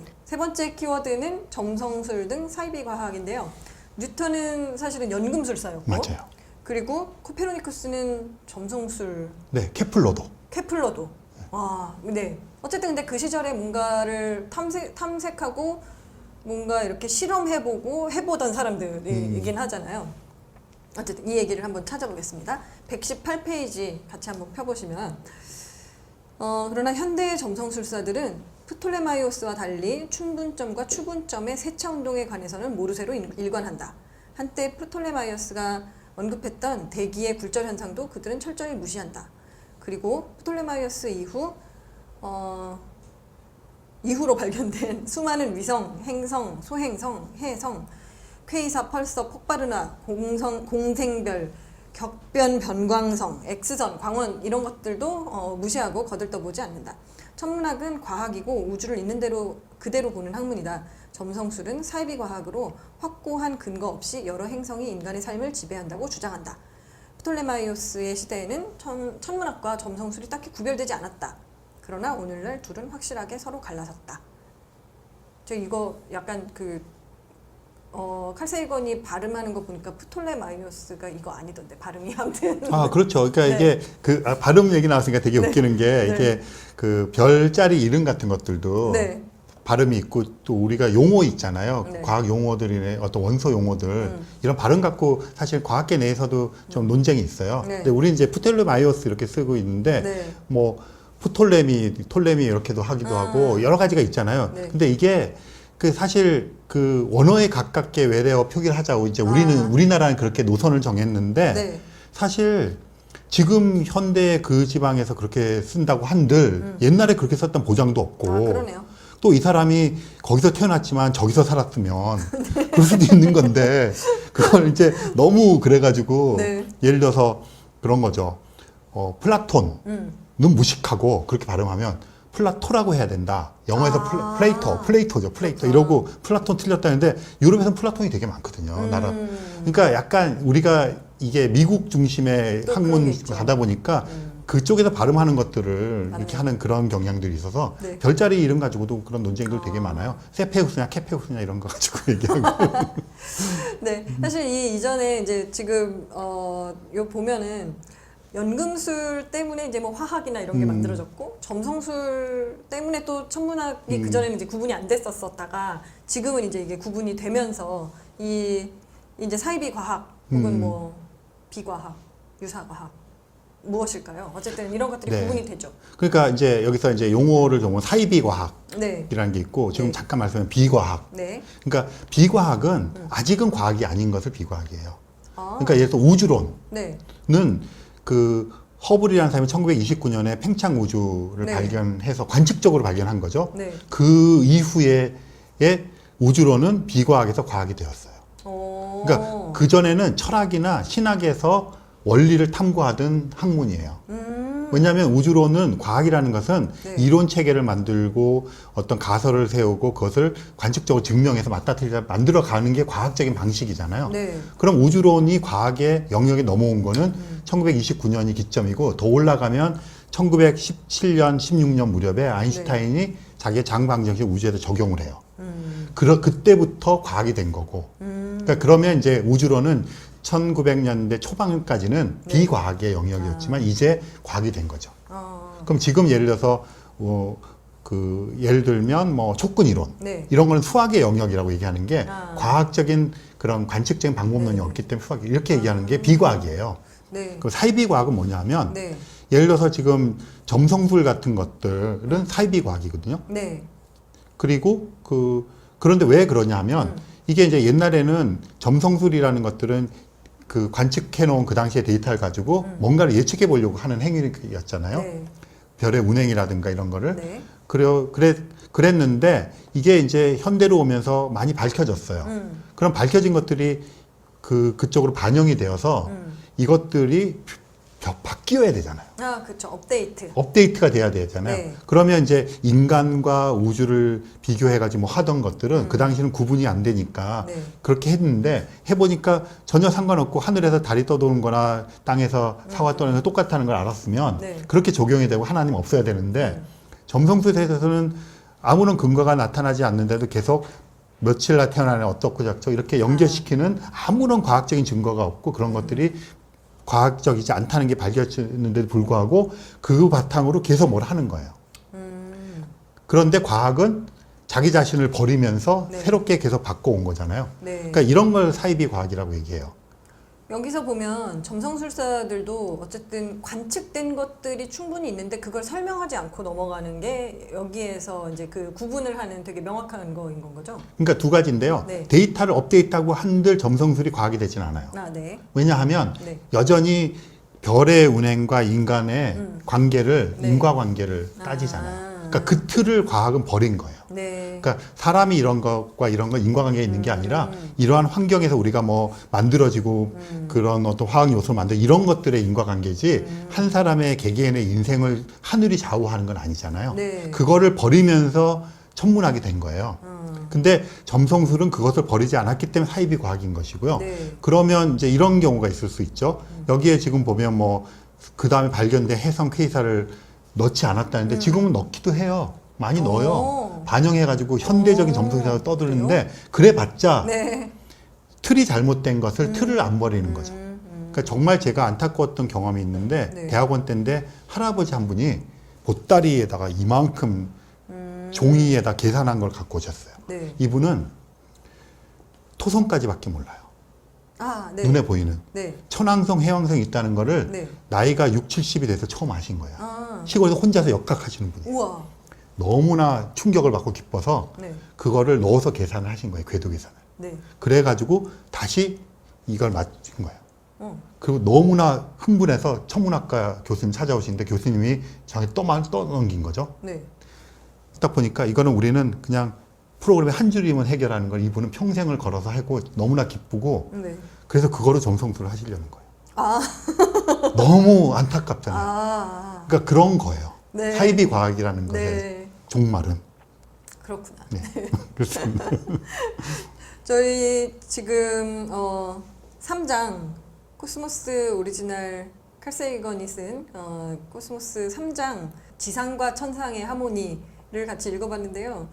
네. 세 번째 키워드는 점성술 등 사이비 과학인데요. 뉴턴은 사실은 연금술사였고, 맞아요. 그리고 코페르니쿠스는 점성술, 네, 케플러도. 케플러도. 와, 네. 어쨌든 근데 그 시절에 뭔가를 탐색하고 뭔가 이렇게 실험해보고 해보던 사람들이긴 하잖아요. 어쨌든 이 얘기를 한번 찾아보겠습니다. 118페이지 같이 한번 펴보시면 그러나 현대의 점성술사들은 프톨레마이오스와 달리 춘분점과 추분점의 세차 운동에 관해서는 모르쇠로 일관한다. 한때 프톨레마이오스가 언급했던 대기의 굴절 현상도 그들은 철저히 무시한다. 그리고 프톨레마이오스 이후로 발견된 수많은 위성, 행성, 소행성, 해성, 퀘이사, 펄서, 폭발은하, 공생별, 격변 변광성, X선, 광원 이런 것들도 무시하고 거들떠보지 않는다. 천문학은 과학이고 우주를 있는 대로 그대로 보는 학문이다. 점성술은 사이비 과학으로 확고한 근거 없이 여러 행성이 인간의 삶을 지배한다고 주장한다. 프톨레마이오스의 시대에는 천문학과 점성술이 딱히 구별되지 않았다. 그러나 오늘날 둘은 확실하게 서로 갈라섰다. 저 이거 약간 칼세이건이 발음하는 거 보니까 프톨레마이오스가 이거 아니던데 발음이 아무튼. 아, 그렇죠. 그러니까 네. 이게 발음 얘기 나왔으니까 되게 네. 웃기는 게 네. 이게 그 별자리 이름 같은 것들도 네. 발음이 있고 또 우리가 용어 있잖아요. 네. 과학 용어들이나 어떤 원소 용어들 이런 발음 갖고 사실 과학계 내에서도 좀 논쟁이 있어요. 네. 근데 우리는 이제 프톨레마이오스 이렇게 쓰고 있는데 네. 뭐 톨레미 이렇게도 하기도 하고 여러 가지가 있잖아요. 네. 근데 이게 사실 그 원어에 가깝게 외래어 표기를 하자고 이제 우리나라는 그렇게 노선을 정했는데 네. 사실 지금 현대 그 지방에서 그렇게 쓴다고 한들 옛날에 그렇게 썼던 보장도 없고 그러네요. 또 이 사람이 거기서 태어났지만 저기서 살았으면 그럴 수도 있는 건데 그걸 이제 너무 그래가지고 네. 예를 들어서 그런 거죠. 플라톤은 무식하고 그렇게 발음하면 플라토라고 해야 된다. 영어에서 플레이토죠. 플레이토. 이러고 플라톤 틀렸다는데 유럽에서는 플라톤이 되게 많거든요. 나라. 그러니까 약간 우리가 이게 미국 중심의 또 학문 그런 게 있죠. 가다 보니까 그쪽에서 발음하는 것들을 맞네요. 이렇게 하는 그런 경향들이 있어서 네. 별자리 이름 가지고도 그런 논쟁들 되게 많아요. 세페우스냐 케페우스냐 이런 거 가지고 얘기하고. 네. 사실 이전에 이제 지금 요 보면은 연금술 때문에 이제 뭐 화학이나 이런 게 만들어졌고 점성술 때문에 또 천문학이 그 전에는 이제 구분이 안 됐었다가 지금은 이제 이게 구분이 되면서 이제 사이비 과학 혹은 뭐 비과학, 유사과학 무엇일까요? 어쨌든 이런 것들이 네. 구분이 되죠. 그러니까 이제 여기서 이제 용어를 보면 사이비 과학이라는 네. 게 있고 지금 네. 잠깐 말씀한 비과학. 네. 그러니까 비과학은 아직은 과학이 아닌 것을 비과학이에요. 아, 그러니까 예를 들어 우주론은 네. 그 허블이라는 사람이 1929년에 팽창 우주를 네. 발견해서 관측적으로 발견한 거죠. 네. 그 이후에 우주론은 비과학에서 과학이 되었어요. 그러니까 그 전에는 철학이나 신학에서 원리를 탐구하던 학문이에요. 왜냐하면 우주론은 과학이라는 것은 네. 이론 체계를 만들고 어떤 가설을 세우고 그것을 관측적으로 증명해서 맞다 틀리다 만들어가는 게 과학적인 방식이잖아요. 네. 그럼 우주론이 과학의 영역에 넘어온 거는 1929년이 기점이고 더 올라가면 1917년, 16년 무렵에 아인슈타인이 자기의 장방정식 우주에서 적용을 해요. 그때부터 과학이 된 거고. 그러니까 그러면 이제 우주론은 1900년대 초반까지는 네. 비과학의 영역이었지만 이제 과학이 된 거죠. 어, 그럼 지금 예를 들어서 예를 들면 뭐 촉근 이론 네. 이런 거는 수학의 영역이라고 얘기하는 게 아. 과학적인 그런 관측적인 방법론이 네. 없기 때문에 수학 이렇게 얘기하는 게 비과학이에요. 네. 그 사이비 과학은 뭐냐면 네. 예를 들어서 지금 점성술 같은 것들은 사이비 과학이거든요. 네. 그리고 그런데 왜 그러냐면 이게 이제 옛날에는 점성술이라는 것들은 그 관측해 놓은 그 당시의 데이터를 가지고 뭔가를 예측해 보려고 하는 행위였잖아요. 네. 별의 운행이라든가 이런 거를. 네. 그랬는데 이게 이제 현대로 오면서 많이 밝혀졌어요. 그럼 밝혀진 것들이 그쪽으로 반영이 되어서 이것들이 바뀌어야 되잖아요. 아, 그렇죠. 업데이트. 업데이트가 돼야 되잖아요. 네. 그러면 이제 인간과 우주를 비교해가지고 뭐 하던 것들은 그 당시는 구분이 안 되니까 네. 그렇게 했는데 해보니까 전혀 상관없고 하늘에서 달이 떠도는 거나 땅에서 사과 떠는 거 똑같다는 걸 알았으면 네. 그렇게 적용이 되고 하나님 없어야 되는데 점성술에서는 아무런 근거가 나타나지 않는데도 계속 며칠 날 태어나네 어떻고 저쩌고 이렇게 연결시키는 아무런 과학적인 증거가 없고 그런 것들이 과학적이지 않다는 게 밝혀지는데도 불구하고 그 바탕으로 계속 뭘 하는 거예요. 그런데 과학은 자기 자신을 버리면서 네. 새롭게 계속 바꿔온 거잖아요. 네. 그러니까 이런 걸 사이비 과학이라고 얘기해요. 여기서 보면 점성술사들도 어쨌든 관측된 것들이 충분히 있는데 그걸 설명하지 않고 넘어가는 게 여기에서 이제 그 구분을 하는 되게 명확한 거인 건 거죠. 그러니까 두 가지인데요. 네. 데이터를 업데이트하고 한들 점성술이 과학이 되진 않아요. 아, 네. 왜냐하면 네. 여전히 별의 운행과 인간의 관계를 네. 인과관계를 따지잖아요. 그러니까 그 틀을 과학은 버린 거예요. 네. 그러니까 사람이 이런 것과 이런 건 인과관계가 있는 게 아니라 이러한 환경에서 우리가 뭐 만들어지고 그런 어떤 화학 요소를 만들 이런 것들의 인과관계지 한 사람의 개개인의 인생을 하늘이 좌우하는 건 아니잖아요. 네. 그거를 버리면서 천문학이 된 거예요. 근데 점성술은 그것을 버리지 않았기 때문에 사이비 과학인 것이고요. 네. 그러면 이제 이런 경우가 있을 수 있죠. 여기에 지금 보면 뭐 그 다음에 발견된 해성 퀘이사를 넣지 않았다는데 지금은 넣기도 해요. 많이 넣어요. 반영해가지고 현대적인 점성술을 떠드는데 그래봤자 네. 틀이 잘못된 것을 틀을 안 버리는 거죠. 그러니까 정말 제가 안타까웠던 경험이 있는데 네. 대학원 때인데 할아버지 한 분이 보따리에다가 이만큼 종이에다 계산한 걸 갖고 오셨어요. 네. 이분은 토성까지밖에 몰라요. 아, 네. 눈에 보이는. 네. 천왕성, 해왕성이 있다는 거를 네. 나이가 60, 70이 돼서 처음 아신 거예요. 아. 시골에서 혼자서 역학하시는 분이에요. 우와. 너무나 충격을 받고 기뻐서 네. 그거를 넣어서 계산을 하신 거예요. 궤도 계산을. 네. 그래가지고 다시 이걸 맞춘 거예요. 어. 그리고 너무나 흥분해서 천문학과 교수님 찾아오시는데 교수님이 저한테 떠넘긴 거죠. 네. 딱 보니까 이거는 우리는 그냥 프로그램의 한 줄이면 해결하는 걸 이분은 평생을 걸어서 하고 너무나 기쁘고 네. 그래서 그거로 점성술을 하시려는 거예요. 아. 너무 안타깝잖아요. 아. 그러니까 그런 거예요. 네. 사이비 과학이라는 것의 네. 종말은. 그렇구나. 네. 그렇습니다. 저희 지금 3장 코스모스 오리지널 칼세이건이 쓴 코스모스 3장 지상과 천상의 하모니를 같이 읽어봤는데요.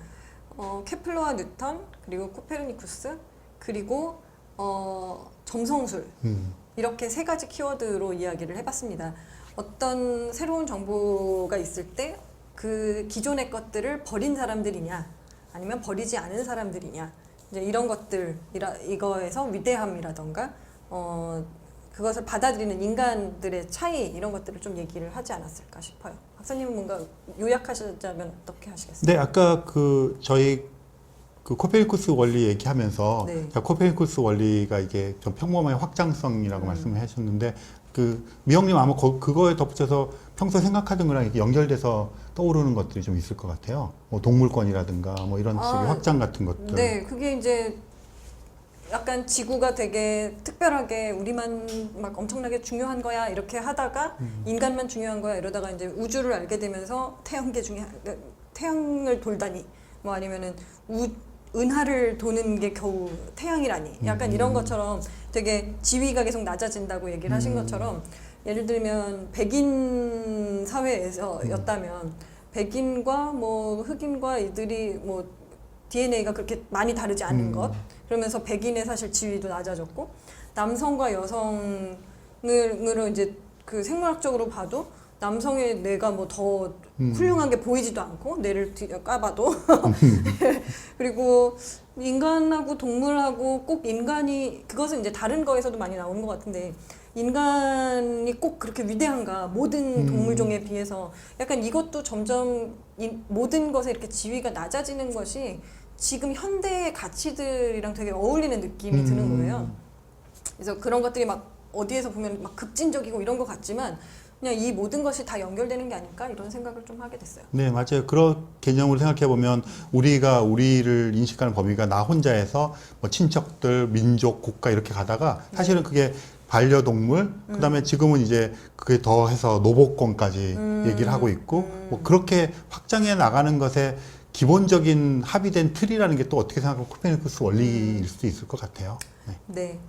케플러와 뉴턴 그리고 코페르니쿠스 그리고 점성술 이렇게 세 가지 키워드로 이야기를 해봤습니다. 어떤 새로운 정보가 있을 때 그 기존의 것들을 버린 사람들이냐 아니면 버리지 않은 사람들이냐 이제 이런 것들 이거에서 위대함이라던가 그것을 받아들이는 인간들의 차이 이런 것들을 좀 얘기를 하지 않았을까 싶어요. 박사님은 뭔가 요약하시자면 어떻게 하시겠어요? 네, 아까 저희 코페르니쿠스 원리 얘기하면서 네. 코페르니쿠스 원리가 이게 좀 평범한 확장성이라고 말씀을 하셨는데 미영님 아마 그거에 덧붙여서 평소 생각하던 거랑 이렇게 연결돼서 떠오르는 것들이 좀 있을 것 같아요. 뭐 동물권이라든가 뭐 이런 식의 확장 같은 것들. 네, 그게 이제 약간 지구가 되게 특별하게 우리만 막 엄청나게 중요한 거야 이렇게 하다가 인간만 중요한 거야 이러다가 이제 우주를 알게 되면서 태양을 돌다니 뭐 아니면은 은하를 도는 게 겨우 태양이라니 약간 이런 것처럼 되게 지위가 계속 낮아진다고 얘기를 하신 것처럼 예를 들면 백인 사회에서였다면 백인과 뭐 흑인과 이들이 뭐 DNA가 그렇게 많이 다르지 않은 것 그러면서 백인의 사실 지위도 낮아졌고 남성과 여성으로 이제 그 생물학적으로 봐도 남성의 뇌가 뭐 더 훌륭한 게 보이지도 않고 뇌를 까봐도 그리고 인간하고 동물하고 꼭 인간이 그것은 이제 다른 거에서도 많이 나오는 것 같은데 인간이 꼭 그렇게 위대한가 모든 동물종에 비해서 약간 이것도 점점 모든 것에 이렇게 지위가 낮아지는 것이 지금 현대의 가치들이랑 되게 어울리는 느낌이 드는 거예요. 그래서 그런 것들이 막 어디에서 보면 막 급진적이고 이런 것 같지만 그냥 이 모든 것이 다 연결되는 게 아닐까 이런 생각을 좀 하게 됐어요. 네, 맞아요. 그런 개념으로 생각해 보면 우리가 우리를 인식하는 범위가 나 혼자에서 뭐 친척들, 민족, 국가 이렇게 가다가 사실은 그게 반려동물, 그다음에 지금은 이제 그게 더해서 노복권까지 얘기를 하고 있고 뭐 그렇게 확장해 나가는 것에 기본적인 합의된 틀이라는 게 또 어떻게 생각하면 코페르니쿠스 원리일 수도 있을 것 같아요. 네. 네.